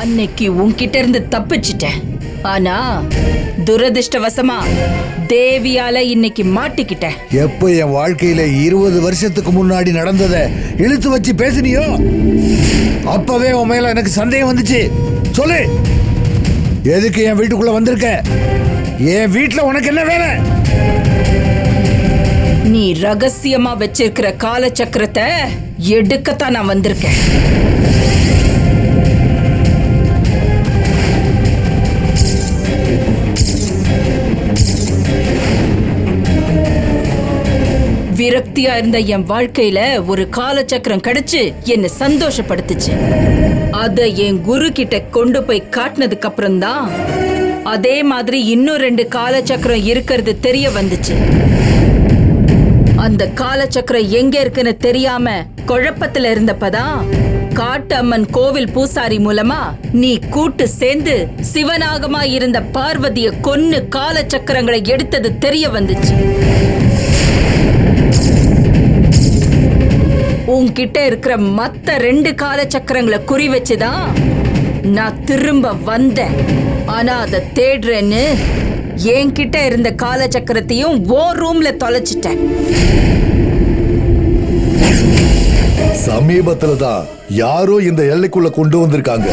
அன்னைக்கு உன்கிட்ட இருந்து தப்பிச்சிட்டேன். ஆனா துரதிர்ஷ்டவசமா தேவியால இன்னைக்கு மாட்டிக்கிட்டேன். எப்ப என் வாழ்க்கையில 20 வருஷத்துக்கு முன்னாடி நடந்தத இழுத்து வச்சு பேசினியோ அப்பவே உன் மேல எனக்கு சந்தேகம் வந்துச்சு. சொல்லு, எதுக்கு என் வீட்டுக்குள்ள வந்திருக்க? என் வீட்டுல உனக்கு என்ன வேலை? நீ ரகசியமா வச்சிருக்கிற காலச்சக்கரத்தை எடுக்கத்தான் நான் வந்திருக்கேன். விரக்தியா இருந்த என் வாழ்க்கையில ஒரு காலச்சக்கரம் கிடைச்சு என்ன சந்தோஷப்படுத்துச்சு. அத என் குரு கிட்ட கொண்டு போய் காட்டினதுக்கு அப்புறம் தான் அதே மாதிரி இன்னும் 2 காலச்சக்கரம் இருக்கிறது தெரிய வந்துச்சு. அந்த காலச்சக்கரம் எங்க இருக்குன்னு தெரியாம குழப்பத்துல இருந்தப்பதான் காட்டு அம்மன் கோவில் பூசாரி மூலமா நீ கூட்டு சேர்ந்து சிவனாகமா இருந்த பார்வதிய கொன்னு காலச்சக்கரங்களை எடுத்தது தெரிய வந்துச்சு. உன்கிட்ட இருக்கிற மத்த 2 காலச்சக்கரங்களை குறி வச்சுதான் நான் திரும்ப வந்தேன். ஆனா அதை தேடுறேன்னு என்கிட்ட இருந்த காலச்சக்கரத்தையும் ஓ ரூம்ல தொலைச்சிட்டேன். சமீபத்துல தான் யாரோ இந்த எல்லைக்குள்ள கொண்டு வந்திருக்காங்க.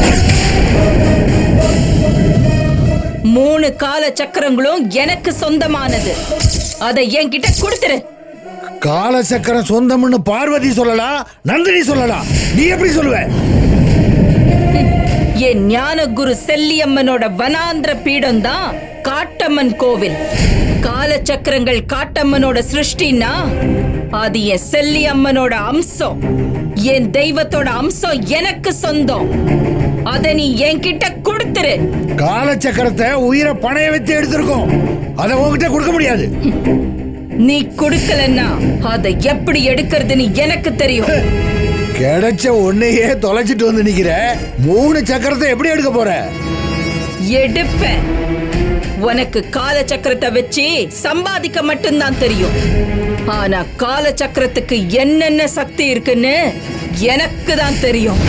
3 காலச்சக்கரங்களும் எனக்கு சொந்தமானது. அதை என்கிட்ட கொடுத்துரு. காலச்சக்கரம் சொந்தம்னு பார்வதி சொல்லலாம், நந்தினி சொல்லலாம், நீ எப்படி சொல்லுவ? என் ஞான குரு செல்லியம்மனோட வனாந்திர பீடம் தான் காட்டம்மன் கோவில். காலச்சக்கரங்கள் காட்டம்மனோட சிருஷ்டினா அது என் செல்லியம்மனோட அம்சம். என் தெய்வத்தோட அம்சம் எனக்கு சொந்தம். அத நீ என்கிட்ட கொடுத்துரு. காலச்சக்கரத்தை உயிரை பணைய வச்சு எடுத்திருக்கோம், அதை உன்கிட்ட கொடுக்க முடியாது. நீ கொடுக்கலன்னா அதை எப்படி எடுக்கிறதுன்னு எனக்கு தெரியும். கிடைச்ச ஒன்னையே தொலைச்சிட்டு வந்து நிக்கிற, 3 சக்கரத்தை எப்படி எடுக்க போற? எடுப்பேன். உனக்கு காலச்சக்கரத்தை வச்சு சம்பாதிக்க மட்டும்தான் தெரியும். ஆனா காலச்சக்கரத்துக்கு என்னென்ன சக்தி இருக்குன்னு எனக்கு தான் தெரியும்.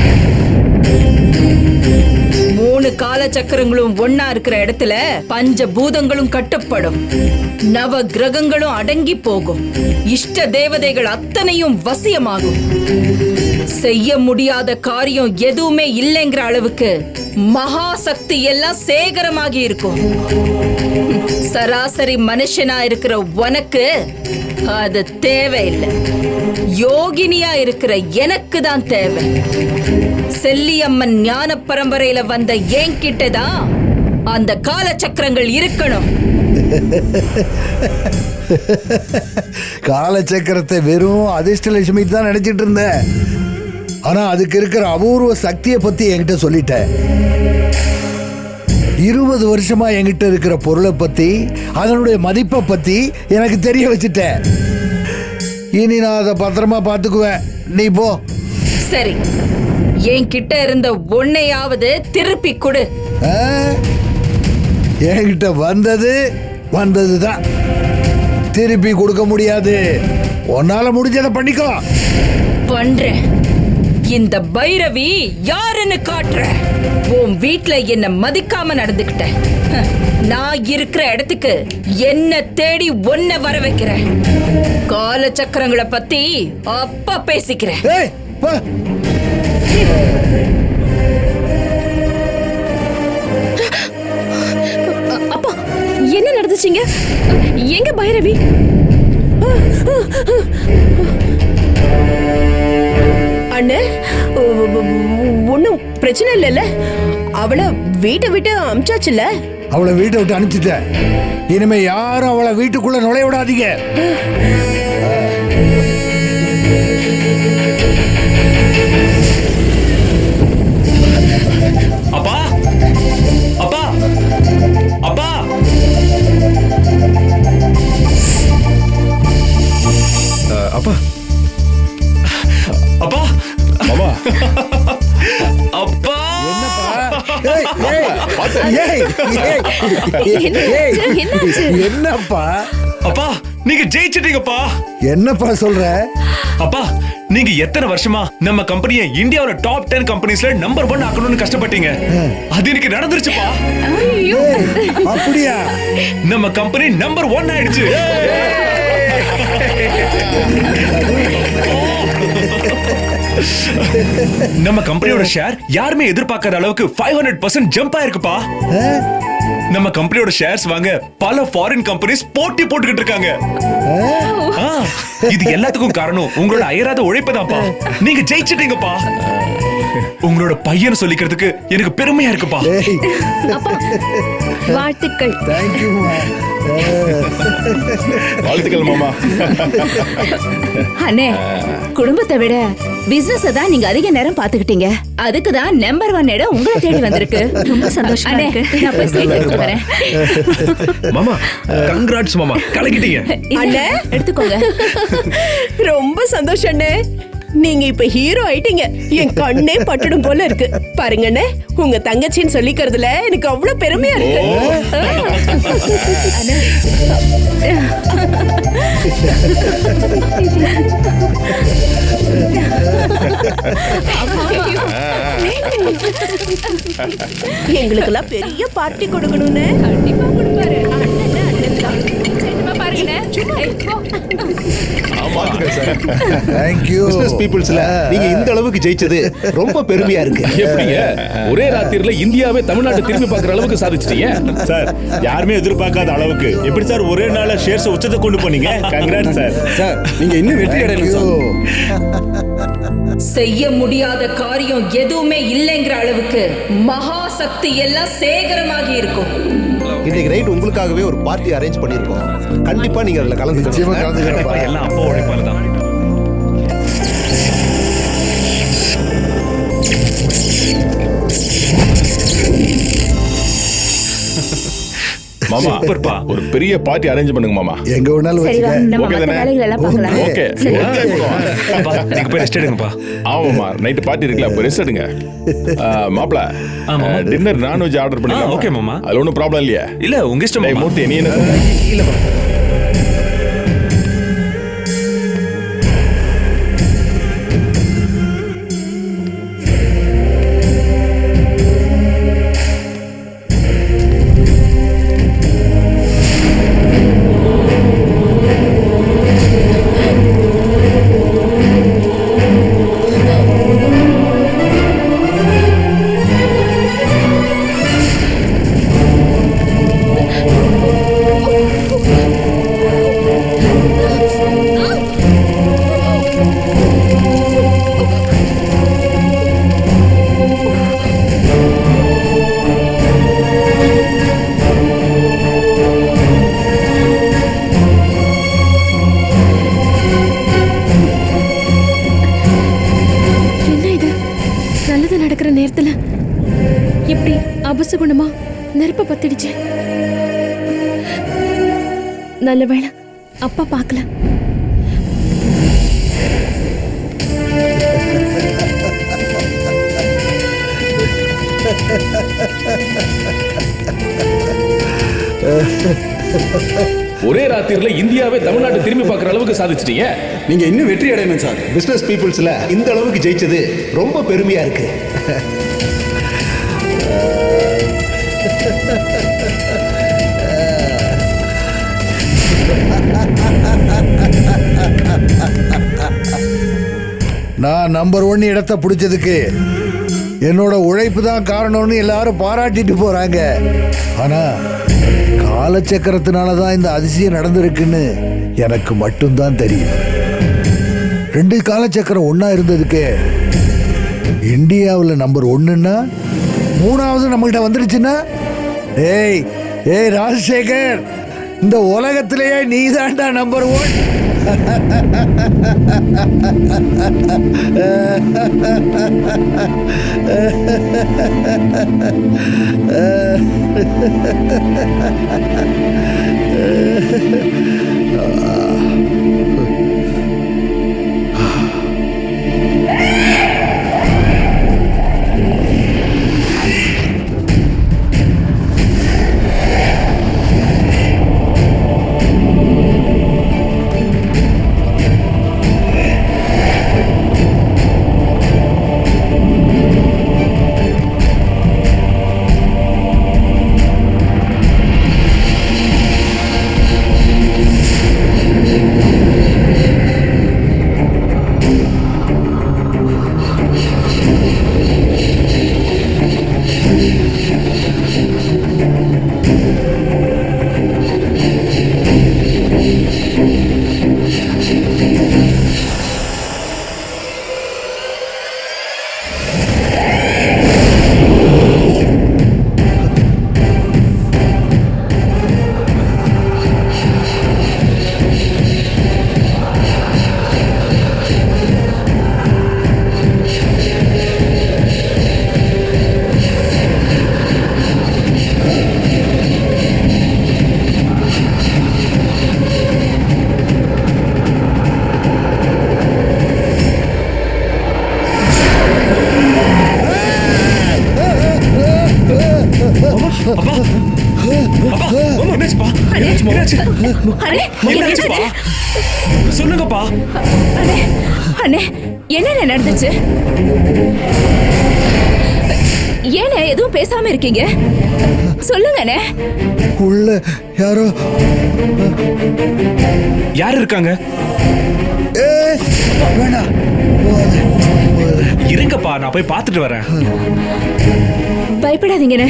3 காலச்சக்கரங்களும் ஒன்னா இருக்கிற இடத்துல பஞ்ச பூதங்களும் கட்டுப்படும், நவ கிரகங்களும் அடங்கி போகும், இஷ்ட தேவதைகள் அத்தனையும் வசியமாகும். செய்ய முடியாத காரியம் எதுவுமே இல்லைங்கிற அளவுக்கு மகா சக்தி எல்லாம் சேகரமாகி இருக்கும். சராசரி மனுஷனா இருக்கிற உனக்கு அது தேவையில்லை. யோகினியா இருக்கிற எனக்கு தான் தேவை. செல்லியம்மன் ஞான பரம்பரையில வந்த என்கிட்ட தான் அந்த காலச்சக்கரங்கள் இருக்கணும். காலச்சக்கரத்தை வெறும் அதிர்ஷ்டலட்சுமி தான் நினைச்சிட்டு இருந்த, ஆனா அதுக்கு இருக்கிற அபூர்வ சக்தியை பத்தி என்கிட்ட சொல்லிட்ட. 20 வருஷமா என்கிட்ட இருக்கிற பொருளை பத்தி, அதனுடைய மதிப்பை பத்தி எனக்கு தெரிய வச்சுட்ட. இனி நான் அதை பத்திரமா பார்த்துக்குவேன், நீ போ. சரி, என்கிட்ட இருந்த ஒன்னையாவது திருப்பி கொடு. என்கிட்ட வந்ததுதான் திருப்பி கொடுக்க முடியாது. உன்னால முடிஞ்சதை பண்ணிக்கோ. பண்றேன். இந்த பைரவி யாருன்னு காட்டுற. உன் வீட்ல என்ன மதிக்காம நடந்துக்கிட்ட. நான் இருக்கிற இடத்துக்கு என்ன தேடி ஒன்ன வர வைக்கிறேன். காலச்சக்கரங்களை பத்தி அப்பா பேசிக்கிறேன். அப்பா, என்ன நடந்துச்சுங்க? எங்க பைரவி? அண்ணே, ஒன்னும் பிரச்சனை இல்லைல்ல? அவளை வீட்டை விட்டு அமிச்சாச்சுல்ல? அவளை வீட்டை விட்டு அனுப்பிச்சிட்ட. இனிமே யாரும் அவளை வீட்டுக்குள்ள நுழைய விடாதீங்க. அப்பா, அப்பா, அப்பா. அப்பா, அப்பா, மாமா. அப்பா. என்னப்பா? என்னப்பா? அப்பா நீங்க ஜெயிச்சிட்டீங்கப்பா. என்னப்பா சொல்ற? அப்பா நீங்க எத்தனை வருஷமா நம்ம கம்பெனியை இந்தியாவோட டாப் 10 கம்பெனிஸ்ல நம்பர் 1 ஆக்கணும்னு கஷ்டப்பட்டீங்க. அது இன்னைக்கு நடந்துருச்சுப்பா. அப்படியா? நம்ம கம்பெனி நம்பர் 1 ஆயிடுச்சு. நம்ம கம்பெனியோட ஷேர் யாருமே எதிர்பார்க்காத அளவுக்கு 500% ஜம்ப் ஆயிருக்குப்பா. நம்ம கம்பெனியோட ஷேர்ஸ் வாங்க பல ஃபாரின் கம்பெனிஸ் போட்டி போட்டுக்கிட்டு இருக்காங்க. இது எல்லாத்துக்கும் காரணம் உங்களோட அயராத உழைப்புதான்ப்பா. நீங்க ஜெயிச்சிட்டீங்கப்பா. உங்களோட பையன் சொல்லிக்கிறதுக்கு எனக்கு பெருமையா இருக்குப்பா. வாழ்த்துக்கள். தேங்க்யூமா. வாழ்த்துக்கள் மாமா. அண்ணே, குடும்பத்தை விட பிசினஸ் தான் நீங்க அதிக நேரம் பாத்துக்கிட்டீங்க. அதுக்கு தான் நம்பர் 1 இடம் உங்களை தேடி வந்திருக்கு. ரொம்ப சந்தோஷமா இருக்கு. நான் போய் சீட் எடுத்து வரேன். மாமா கங்க்ராட்ஸ் மாமா, கலக்கிட்டீங்க. அண்ணே எடுத்துக்கோங்க. ரொம்ப சந்தோஷம் அண்ணே. நீங்க இப்ப ஹீரோ ஆயிட்டீங்க. என் கண்ணே பட்டுடும் போல இருக்கு. பாருங்கண்ணே, உங்க தங்கச்சின்னு சொல்லிக்கிறதுல எனக்கு அவ்வளவு பெருமையா இருக்கு. எங்களுக்கு எல்லாம் பெரிய பார்ட்டி கொடுக்கணும்னு கண்டிப்பா கொடுப்பாரு. தேங்க்யூ. பிசினஸ் பீப்புள்ஸ்ல நீங்க இந்த அளவுக்கு ஜெயிச்சது ரொம்ப பெருமையா இருக்கு. எப்படிங்க ஒரே ராத்திரில இந்தியாவே தமிழ்நாட்டை திரும்பி பார்க்குற அளவுக்கு சாதிச்சிட்டீங்க சார்? யாருமே எதிர்பார்க்காத அளவுக்கு எப்படி சார் ஒரே நாள்ல ஷேர்ஸ் உச்சத்தை கொண்டு போனீங்க? Congrats sir. சார் நீங்க இன்னும் வெற்றி அடையணும் சார். செய்ய முடியாத காரியம் எதுவுமே இல்லைங்கிற அளவுக்கு மகா சக்தி எல்லாம் சேகரமாகி இருக்கும். இன்னைக்கு நைட் உங்களுக்காகவே ஒரு பார்ட்டி அரேஞ்ச் பண்ணிருக்கோம். கண்டிப்பா நீங்க அதுல நிச்சயமா கலந்துக்கணும். கலந்துக்கிறப்பா. எல்லாம் அப்பா உழைப்பால தான். மாமா சூப்பர்ப்பா. ஒரு பெரிய பார்ட்டி அரேஞ்ச் பண்ணுங்க மாமா. எங்க வேணாலும் சரி வா, வச்சுக்க. நம்ம ஓகே மத்த தானே? வேலைகள் எல்லாம் பார்க்கலாம். ஓகே. அப்பா நீங்க போய் ரெஸ்ட் எடுங்கப்பா. ஆமாமா நைட் பார்ட்டி இருக்குல்ல, அப்ப ரெஸ்ட் எடுங்க. மாப்ள டின்னர் நான்வெஜ் ஆர்டர் பண்ணிக்கலாம். ஓகே மாமா. அதுல ஒன்றும் ப்ராப்ளம் இல்லையா? இல்ல உங்க இஷ்டம் டேய் மாமா. மூர்த்தி நீ என்ன சொல்ற? இல்லப்பா. நடக்கிற நேரத்துல எப்படி அபசகுணமா நெருப்ப பத்திடுச்சு. நல்ல வேளை அப்பா பார்க்கல. ஒரே ராத்திரில இந்தியாவே தமிழ்நாட்டை திரும்பி பார்க்குற அளவுக்கு சாதிச்சிட்டீங்க. நீங்க இன்னும் வெற்றி அடையணும் சார். பிசினஸ் பீப்புள்ஸ்ல இந்த அளவுக்கு ஜெயிச்சது ரொம்ப பெருமையா இருக்கு. நான் நம்பர் 1 இடத்தை பிடிச்சதுக்கு என்னோட உழைப்பு தான் காரணம்னு எல்லாரும் பாராட்டிட்டு போறாங்க. ஆனா காலச்சக்கரத்தினால தான் இந்த அதிசயம் நடந்திருக்குன்னு எனக்கு மட்டும்தான் தெரியும். 2 காலச்சக்கரம் ஒன்னா இருந்ததுக்கு இந்தியாவில் நம்பர் 1ன்னா 3வது நம்ம கிட்ட வந்துருச்சுன்னா, ஏய் ஏய் ராஜசேகர், இந்த உலகத்திலேயே நீ தான்டா நம்பர் 1. அப்பா அப்பா மாமா என்னாச்சுப்பா என்னாச்சு அண்ணே என்னாச்சுப்பா சொல்லுங்கப்பா அண்ணே அண்ணே என்ன நடந்துச்சு? ஏனே எதுவும் பேசாம இருக்கீங்க? சொல்லுங்க அண்ணே. உள்ள யாரோ யார் இருக்காங்க? வேணாம் இருங்கப்பா நான் போய் பார்த்துட்டு வரேன். பயப்படாதீங்கண்ணே.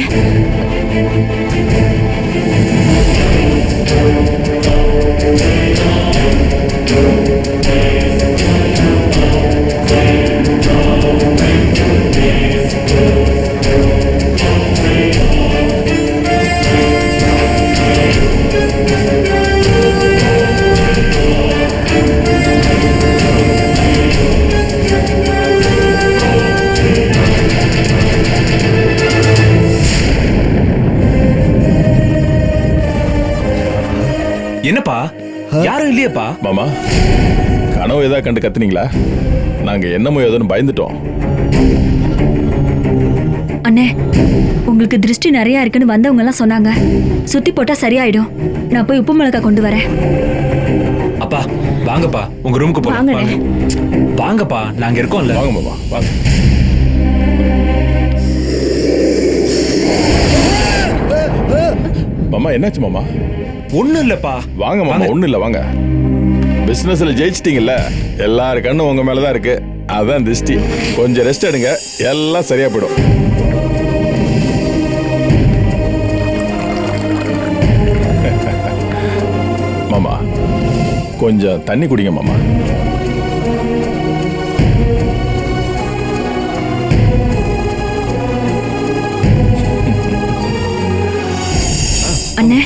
என்னப்பா யாரும் இல்லையப்பா? மாமா கனவு ஏதாவது கண்டு கத்துனீங்களா? நாங்க என்னமோ ஏதோன்னு பயந்துட்டோம். அண்ணே உங்களுக்கு திருஷ்டி நிறைய இருக்குன்னு வந்தவங்க எல்லாம் சொன்னாங்க. சுத்தி போட்டா சரியாயிடும். நான் போய் உப்பு மிளகா கொண்டு வரேன். அப்பா வாங்கப்பா உங்க ரூமுக்கு போலாம். வாங்கண்ணே. வாங்கப்பா நாங்க இருக்கோம்ல. வாங்க மாமா வாங்க. மாமா என்னாச்சு மாமா? ஒண்ணும் இல்லப்பா. வாங்க மாமா ஒண்ணும் இல்ல வாங்க. பிசினஸ்ல ஜெயிச்சிட்டீங்கல்ல, எல்லாரு கண்ணும் உங்க மேலதான் இருக்கு. அதான் திருஷ்டி. கொஞ்சம் ரெஸ்ட் எடுங்க, எல்லாம் சரியா போயிடும். மாமா கொஞ்சம் தண்ணி குடிங்க மாமா. அண்ணே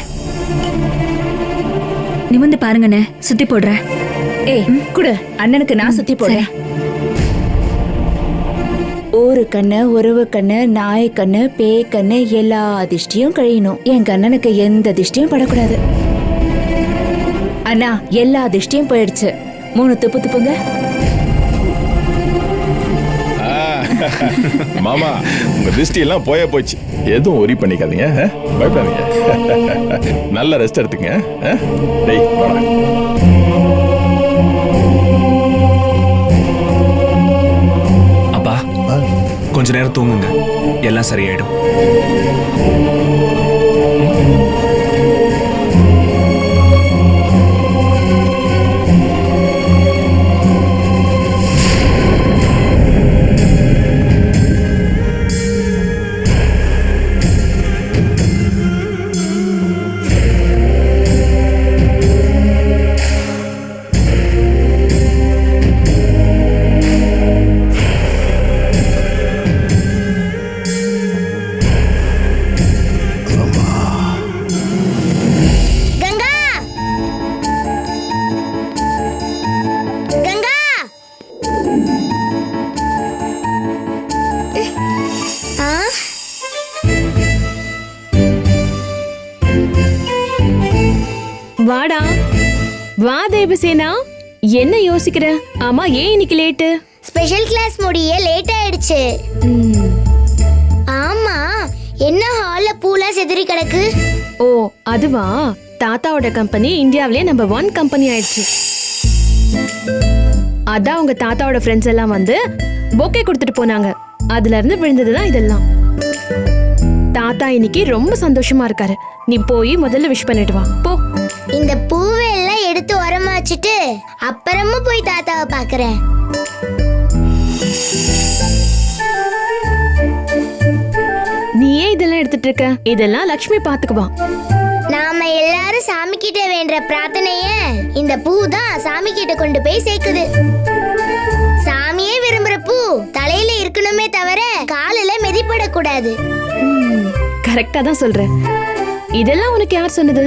நிமிந்து பாருங்கண்ணே, சுத்தி போடுறேன். ஏய் குடு, அண்ணனுக்கு நான் சுத்தி போடுறேன். ஒரு கண்ணு, உறவு கண்ணு, நாய் கண்ணு, பேய் கண்ணு, எல்லா திஷ்டியும் கழியணும். என் கண்ணனுக்கு எந்த திஷ்டியும் படக்கூடாது. அண்ணா எல்லா திஷ்டியும் போயிடுச்சு. 3 துப்பு துப்புங்க. மாமா உங்க திருஷ்டி எல்லாம் போச்சு. எதுவும் ஒரி பண்ணிக்காதீங்க, பயப்படாதீங்க. நல்ல ரெஸ்ட் எடுத்துங்க. டேய் வாடா. அப்பா கொஞ்ச நேரம் தூங்குங்க, எல்லாம் சரியாயிடும். வாடா வா தேவசேனா, என்ன யோசிக்கிற? ஆமா ஏன் இன்னைக்கு லேட்டு? ஸ்பெஷல் கிளாஸ் முடிய லேட் ஆயிடுச்சு. ஆமா என்ன ஹால்ல பூலா செதறி கிடக்கு? ஓ அதுவா, தாத்தாவோட கம்பெனி இந்தியாவிலே நம்பர் 1 கம்பெனி ஆயிடுச்சு. அதான் உங்க தாத்தாவோட ஃப்ரெண்ட்ஸ் எல்லாம் வந்து பொக்கே கொடுத்துட்டு போனாங்க. அதுல இருந்து விழுந்ததுதான் இதெல்லாம். தாத்தா இன்னைக்கு ரொம்ப சந்தோஷமா இருக்காரு. நீ போய் முதல்ல விஷ் பண்ணிட்டு வா போ. இந்த பூவை எல்லாம் எடுத்து உரமா வச்சுட்டு அப்புறமா போய் தாத்தாவை பாக்குறேன். நீயே இதெல்லாம் எடுத்துட்டு இருக்க? இதெல்லாம் லக்ஷ்மி பாத்துக்குவா. நாம எல்லாரும் சாமி கிட்ட வேண்ட பிரார்த்தனைய இந்த பூ தான் சாமி கிட்ட கொண்டு போய் சேர்க்குது. சாமியே விரும்புற பூ தலையில இருக்கணுமே தவிர காலில மிதிப்படக்கூடாது. கரெக்டா தான் சொல்ற. இதெல்லாம் உனக்கு யார் சொன்னது?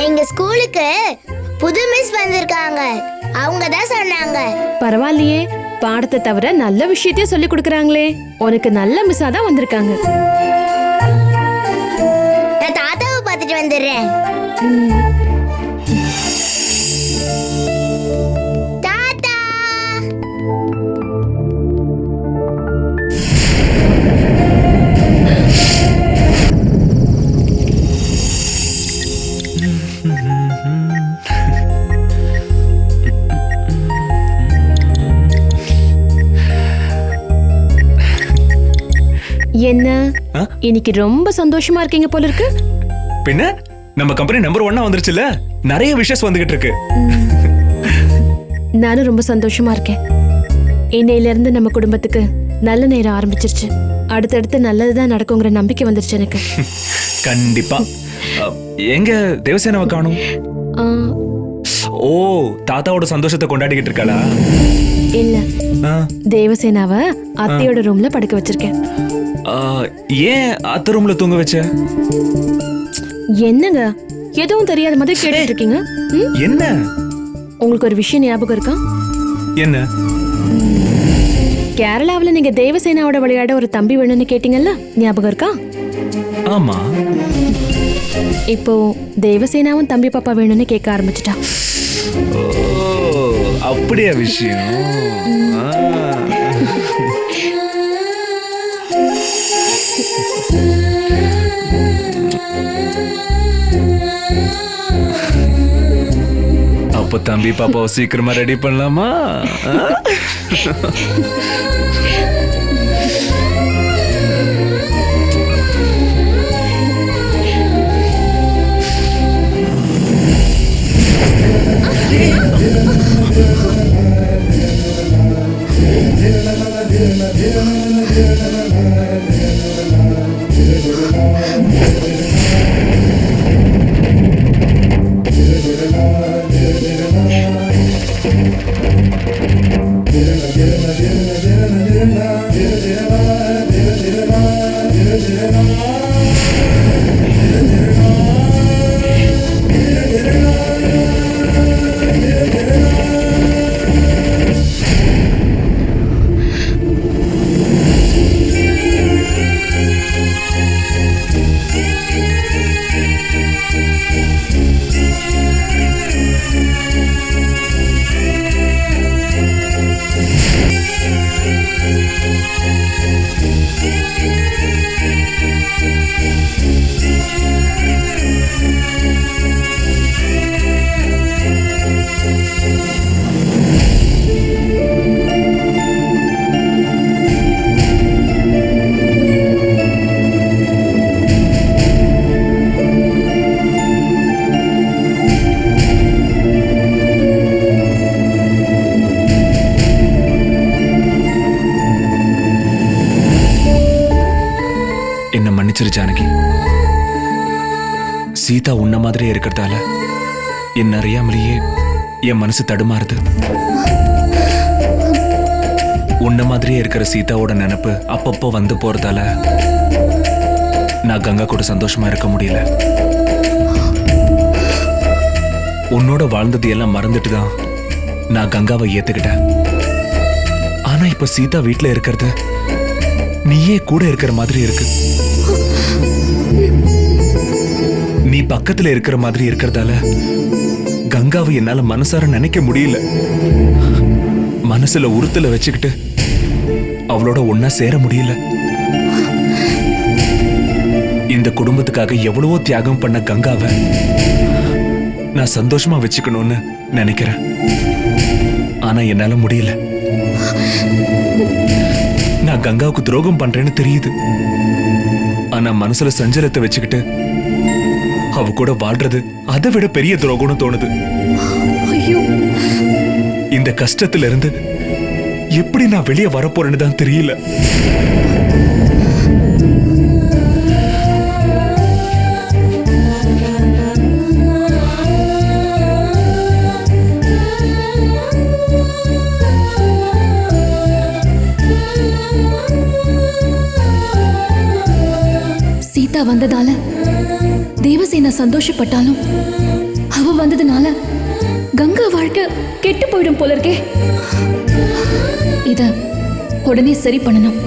எங்க ஸ்கூலுக்கு புது மிஸ் வந்திருக்காங்க, அவங்க தான் சொன்னாங்க. பரவாயில்லையே, பாடத்தை தவிர நல்ல விஷயத்தையும் சொல்லி கொடுக்கறாங்களே. உனக்கு நல்ல மிஸ்ஸா தான் வந்திருக்காங்க. நான் தாத்தாவை பார்த்துட்டு வந்துடுறேன். தாத்தா என்ன ஆ? இன்னைக்கு ரொம்ப சந்தோஷமா இருக்கீங்க போல இருக்கு. பின்ன நம்ம கம்பெனி நம்பர் 1 வந்துருச்சுல, நிறைய விஷஸ் வந்துகிட்டு இருக்கு. நானும் ரொம்ப சந்தோஷமா இருக்கேன். இன்னையில இருந்து நம்ம குடும்பத்துக்கு நல்ல நேரம் ஆரம்பிச்சிருச்சு. அடுத்தடுத்து நல்லதுதான் நடக்குங்கிற நம்பிக்கை வந்துருச்சு எனக்கு. கண்டிப்பா. எங்க தேவசேனாவை காணும்? ஆ, ஓ, தாத்தாவோட சந்தோஷத்தை கொண்டாடிக்கிட்டு இருக்காளா? இல்ல, ஆ, தேவசேனாவை அத்தையோட ரூம்ல படுக்க வச்சிருக்கேன். ஆ, ஏன் அத்தை ரூம்ல தூங்க வச்ச? என்னங்க எதுவும் தெரியாத மாதிரி கேட்டுட்டு இருக்கீங்க? ம்? என்ன உங்களுக்கு ஒரு விஷயம் ஞாபகம் இருக்கா? என்ன? கேரளாவுல நீங்க தேவசேனாவோட விளையாட ஒரு தம்பி வேணும்னு கேட்டீங்கல்ல, ஞாபகம் இருக்கா? ஆமா. இப்போ தேவசேனாவும் தம்பி பாப்பா வேணும்னு கேட்க ஆரம்பிச்சிட்டா. ஓ, அப்படியா விஷயம்? ஆ. அப்போ தம்பி பாப்பாவை சீக்கிரமா ரெடி பண்ணலாமா? ஆ? என்ன மன்னிச்சிரு ஜானகி. சீதா உன்ன மாதிரியே இருக்கிறதால என்ன அறியாமலேயே என் மனசு தடுமாறுது. உன்ன மாதிரியே இருக்கிற சீதாவோட நினைப்பு அப்பப்போ வந்து போறதால நான் கங்கா கூட சந்தோஷமா இருக்க முடியல. உன்னோட வாழ்ந்தது எல்லாம் மறந்துட்டு தான் நான் கங்காவை ஏத்துக்கிட்டேன். ஆனா இப்ப சீதா வீட்டுல இருக்கிறது நீயே கூட இருக்கிற மாதிரி இருக்கு. நீ பக்கத்துல இருக்கிற மாதிரி இருக்கிறதால கங்காவை என்னால மனசார நினைக்க முடியல. மனசுல உறுத்தல வச்சுக்கிட்டு அவளோட ஒன்னா சேர முடியல. இந்த குடும்பத்துக்காக எவ்வளவோ தியாகம் பண்ண கங்காவை நான் சந்தோஷமா வச்சுக்கணும்னு நினைக்கிறேன். ஆனா என்னால முடியல. நான் கங்காவுக்கு துரோகம் பண்றேன்னு தெரியுது. ஆனா மனசுல சஞ்சலத்தை வச்சுக்கிட்டு அவ கூட வாழ்றது அதை விட பெரிய துரோகம்னு தோணுது. இந்த கஷ்டத்துல இருந்து எப்படி நான் வெளியே வரப்போறேன்னு தான் தெரியல. சீதா வந்ததால தேவசேனா சந்தோஷப்பட்டாலும் அவ வந்ததுனால கங்கா வாழ்க்கை கெட்டு போயிடும் போல இருக்கே. இத உடனே சரி பண்ணணும்.